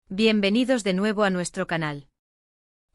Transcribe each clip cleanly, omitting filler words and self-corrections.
Bienvenidos de nuevo a nuestro canal.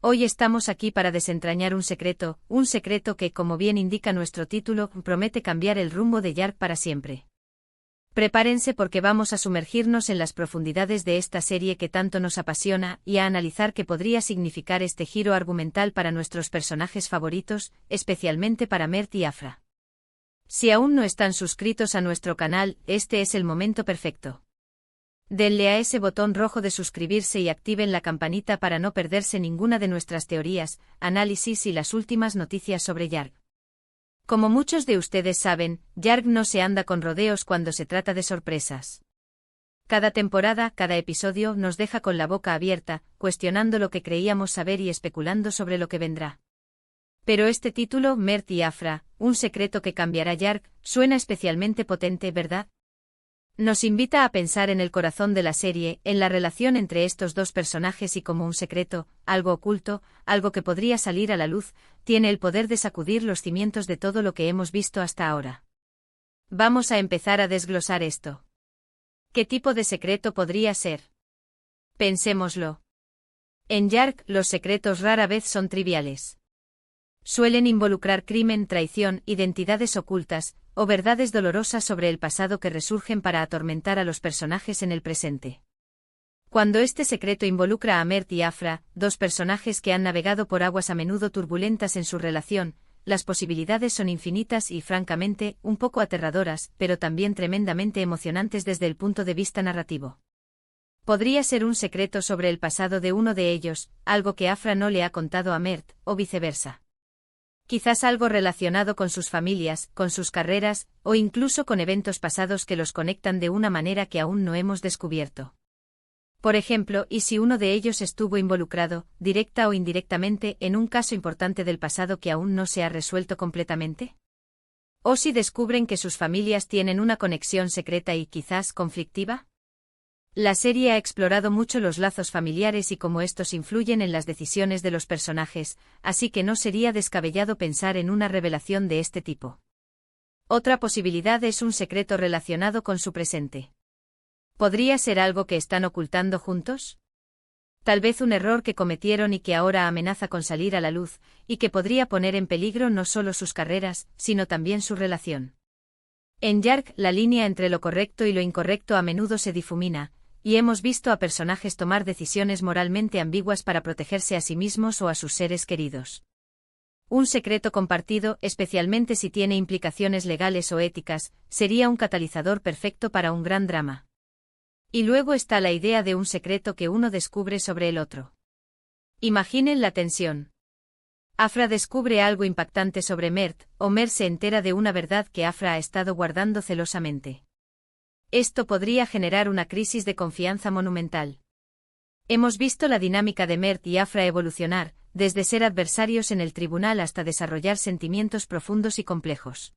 Hoy estamos aquí para desentrañar un secreto que, como bien indica nuestro título, promete cambiar el rumbo de Yark para siempre. Prepárense porque vamos a sumergirnos en las profundidades de esta serie que tanto nos apasiona y a analizar qué podría significar este giro argumental para nuestros personajes favoritos, especialmente para Mert y Afra. Si aún no están suscritos a nuestro canal, este es el momento perfecto. Denle a ese botón rojo de suscribirse y activen la campanita para no perderse ninguna de nuestras teorías, análisis y las últimas noticias sobre Yark. Como muchos de ustedes saben, Yark no se anda con rodeos cuando se trata de sorpresas. Cada temporada, cada episodio nos deja con la boca abierta, cuestionando lo que creíamos saber y especulando sobre lo que vendrá. Pero este título, Mert y Afra, un secreto que cambiará Yark, suena especialmente potente, ¿verdad? Nos invita a pensar en el corazón de la serie, en la relación entre estos dos personajes y como un secreto, algo oculto, algo que podría salir a la luz, tiene el poder de sacudir los cimientos de todo lo que hemos visto hasta ahora. Vamos a empezar a desglosar esto. ¿Qué tipo de secreto podría ser? Pensémoslo. En Yark, los secretos rara vez son triviales. Suelen involucrar crimen, traición, identidades ocultas, o verdades dolorosas sobre el pasado que resurgen para atormentar a los personajes en el presente. Cuando este secreto involucra a Mert y Afra, dos personajes que han navegado por aguas a menudo turbulentas en su relación, las posibilidades son infinitas y, francamente, un poco aterradoras, pero también tremendamente emocionantes desde el punto de vista narrativo. Podría ser un secreto sobre el pasado de uno de ellos, algo que Afra no le ha contado a Mert, o viceversa. Quizás algo relacionado con sus familias, con sus carreras, o incluso con eventos pasados que los conectan de una manera que aún no hemos descubierto. Por ejemplo, ¿y si uno de ellos estuvo involucrado, directa o indirectamente, en un caso importante del pasado que aún no se ha resuelto completamente? ¿O si descubren que sus familias tienen una conexión secreta y quizás conflictiva? La serie ha explorado mucho los lazos familiares y cómo estos influyen en las decisiones de los personajes, así que no sería descabellado pensar en una revelación de este tipo. Otra posibilidad es un secreto relacionado con su presente. ¿Podría ser algo que están ocultando juntos? Tal vez un error que cometieron y que ahora amenaza con salir a la luz, y que podría poner en peligro no solo sus carreras, sino también su relación. En Yark, la línea entre lo correcto y lo incorrecto a menudo se difumina, y hemos visto a personajes tomar decisiones moralmente ambiguas para protegerse a sí mismos o a sus seres queridos. Un secreto compartido, especialmente si tiene implicaciones legales o éticas, sería un catalizador perfecto para un gran drama. Y luego está la idea de un secreto que uno descubre sobre el otro. Imaginen la tensión. Afra descubre algo impactante sobre Mert, o Mert se entera de una verdad que Afra ha estado guardando celosamente. Esto podría generar una crisis de confianza monumental. Hemos visto la dinámica de Mert y Afra evolucionar, desde ser adversarios en el tribunal hasta desarrollar sentimientos profundos y complejos.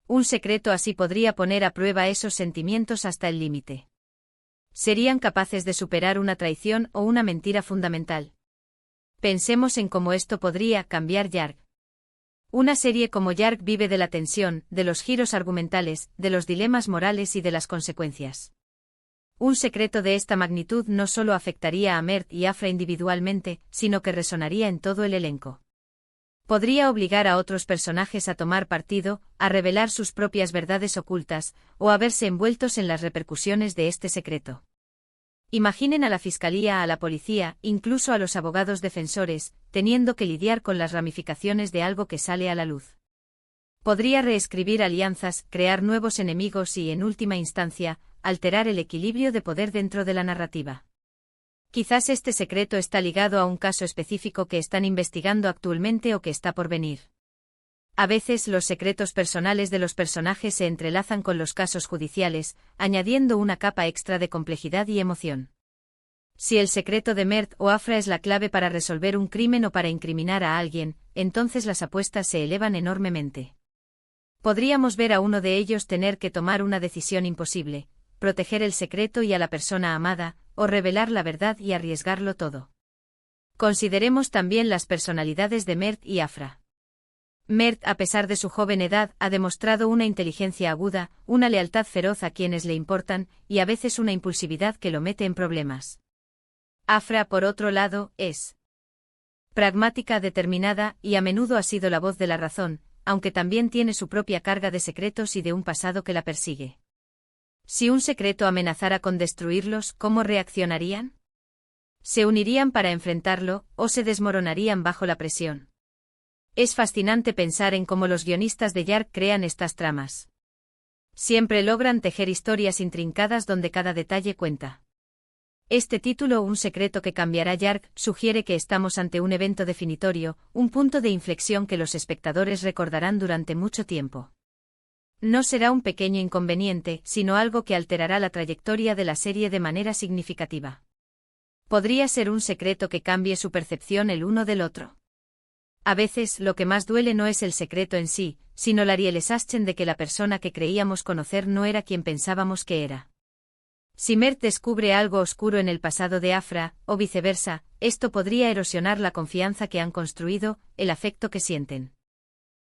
Un secreto así podría poner a prueba esos sentimientos hasta el límite. ¿Serían capaces de superar una traición o una mentira fundamental? Pensemos en cómo esto podría cambiar Yark. Una serie como Yark vive de la tensión, de los giros argumentales, de los dilemas morales y de las consecuencias. Un secreto de esta magnitud no solo afectaría a Mert y Afra individualmente, sino que resonaría en todo el elenco. Podría obligar a otros personajes a tomar partido, a revelar sus propias verdades ocultas, o a verse envueltos en las repercusiones de este secreto. Imaginen a la fiscalía, a la policía, incluso a los abogados defensores, teniendo que lidiar con las ramificaciones de algo que sale a la luz. Podría reescribir alianzas, crear nuevos enemigos y, en última instancia, alterar el equilibrio de poder dentro de la narrativa. Quizás este secreto está ligado a un caso específico que están investigando actualmente o que está por venir. A veces los secretos personales de los personajes se entrelazan con los casos judiciales, añadiendo una capa extra de complejidad y emoción. Si el secreto de Mert o Afra es la clave para resolver un crimen o para incriminar a alguien, entonces las apuestas se elevan enormemente. Podríamos ver a uno de ellos tener que tomar una decisión imposible, proteger el secreto y a la persona amada, o revelar la verdad y arriesgarlo todo. Consideremos también las personalidades de Mert y Afra. Mert, a pesar de su joven edad, ha demostrado una inteligencia aguda, una lealtad feroz a quienes le importan, y a veces una impulsividad que lo mete en problemas. Afra, por otro lado, es pragmática, determinada, y a menudo ha sido la voz de la razón, aunque también tiene su propia carga de secretos y de un pasado que la persigue. Si un secreto amenazara con destruirlos, ¿cómo reaccionarían? ¿Se unirían para enfrentarlo, o se desmoronarían bajo la presión? Es fascinante pensar en cómo los guionistas de Yark crean estas tramas. Siempre logran tejer historias intrincadas donde cada detalle cuenta. Este título, Un secreto que cambiará Yark, sugiere que estamos ante un evento definitorio, un punto de inflexión que los espectadores recordarán durante mucho tiempo. No será un pequeño inconveniente, sino algo que alterará la trayectoria de la serie de manera significativa. Podría ser un secreto que cambie su percepción el uno del otro. A veces, lo que más duele no es el secreto en sí, sino la realización de que la persona que creíamos conocer no era quien pensábamos que era. Si Mert descubre algo oscuro en el pasado de Afra, o viceversa, esto podría erosionar la confianza que han construido, el afecto que sienten.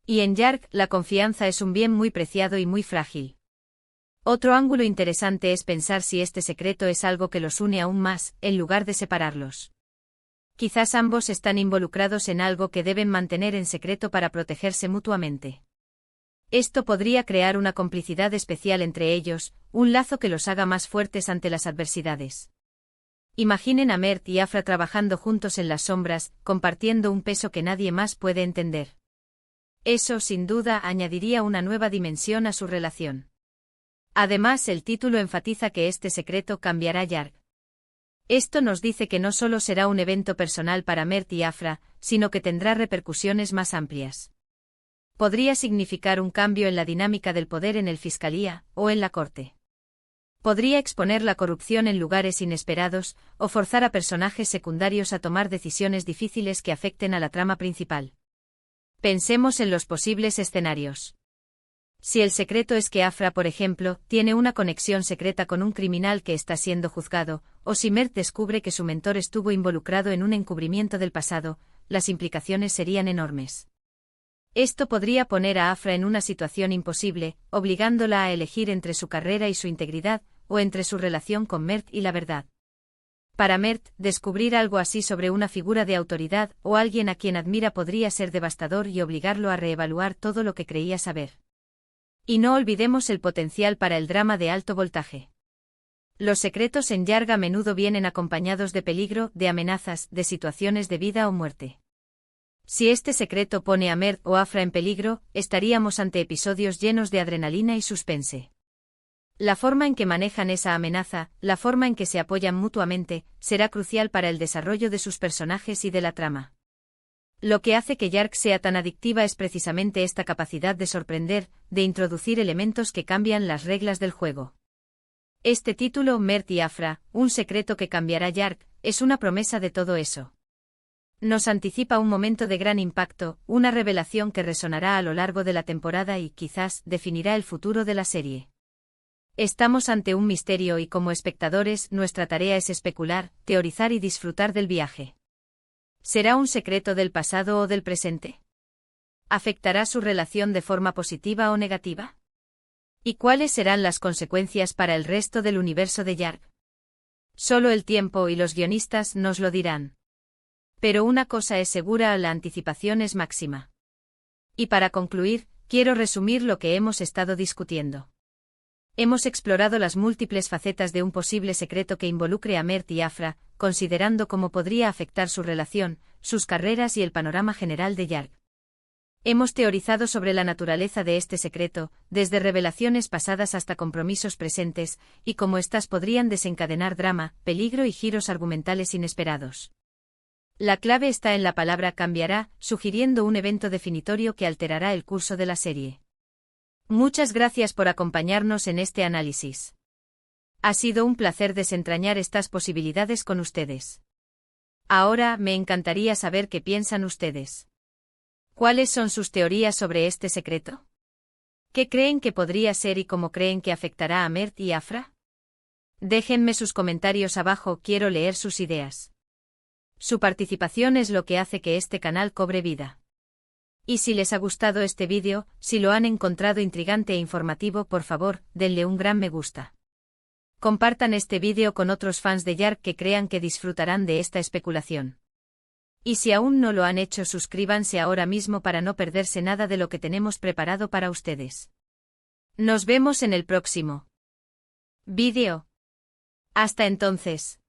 Y en Yark, la confianza es un bien muy preciado y muy frágil. Otro ángulo interesante es pensar si este secreto es algo que los une aún más, en lugar de separarlos. Quizás ambos están involucrados en algo que deben mantener en secreto para protegerse mutuamente. Esto podría crear una complicidad especial entre ellos, un lazo que los haga más fuertes ante las adversidades. Imaginen a Mert y Afra trabajando juntos en las sombras, compartiendo un peso que nadie más puede entender. Eso, sin duda, añadiría una nueva dimensión a su relación. Además, el título enfatiza que este secreto cambiará Yark. Esto nos dice que no solo será un evento personal para Mert y Afra, sino que tendrá repercusiones más amplias. Podría significar un cambio en la dinámica del poder en el Fiscalía, o en la Corte. Podría exponer la corrupción en lugares inesperados, o forzar a personajes secundarios a tomar decisiones difíciles que afecten a la trama principal. Pensemos en los posibles escenarios. Si el secreto es que Afra, por ejemplo, tiene una conexión secreta con un criminal que está siendo juzgado, o si Mert descubre que su mentor estuvo involucrado en un encubrimiento del pasado, las implicaciones serían enormes. Esto podría poner a Afra en una situación imposible, obligándola a elegir entre su carrera y su integridad, o entre su relación con Mert y la verdad. Para Mert, descubrir algo así sobre una figura de autoridad o alguien a quien admira podría ser devastador y obligarlo a reevaluar todo lo que creía saber. Y no olvidemos el potencial para el drama de alto voltaje. Los secretos en Yark a menudo vienen acompañados de peligro, de amenazas, de situaciones de vida o muerte. Si este secreto pone a Mert o Afra en peligro, estaríamos ante episodios llenos de adrenalina y suspense. La forma en que manejan esa amenaza, la forma en que se apoyan mutuamente, será crucial para el desarrollo de sus personajes y de la trama. Lo que hace que Yark sea tan adictiva es precisamente esta capacidad de sorprender, de introducir elementos que cambian las reglas del juego. Este título, Mert y Afra, un secreto que cambiará Yark, es una promesa de todo eso. Nos anticipa un momento de gran impacto, una revelación que resonará a lo largo de la temporada y, quizás, definirá el futuro de la serie. Estamos ante un misterio y como espectadores, nuestra tarea es especular, teorizar y disfrutar del viaje. ¿Será un secreto del pasado o del presente? ¿Afectará su relación de forma positiva o negativa? ¿Y cuáles serán las consecuencias para el resto del universo de Yark? Solo el tiempo y los guionistas nos lo dirán. Pero una cosa es segura, la anticipación es máxima. Y para concluir, quiero resumir lo que hemos estado discutiendo. Hemos explorado las múltiples facetas de un posible secreto que involucre a Mert y Afra, considerando cómo podría afectar su relación, sus carreras y el panorama general de Yark. Hemos teorizado sobre la naturaleza de este secreto, desde revelaciones pasadas hasta compromisos presentes, y cómo éstas podrían desencadenar drama, peligro y giros argumentales inesperados. La clave está en la palabra cambiará, sugiriendo un evento definitorio que alterará el curso de la serie. Muchas gracias por acompañarnos en este análisis. Ha sido un placer desentrañar estas posibilidades con ustedes. Ahora me encantaría saber qué piensan ustedes. ¿Cuáles son sus teorías sobre este secreto? ¿Qué creen que podría ser y cómo creen que afectará a Mert y Afra? Déjenme sus comentarios abajo, quiero leer sus ideas. Su participación es lo que hace que este canal cobre vida. Y si les ha gustado este vídeo, si lo han encontrado intrigante e informativo, por favor, denle un gran me gusta. Compartan este vídeo con otros fans de Yark que crean que disfrutarán de esta especulación. Y si aún no lo han hecho, suscríbanse ahora mismo para no perderse nada de lo que tenemos preparado para ustedes. Nos vemos en el próximo vídeo. Hasta entonces.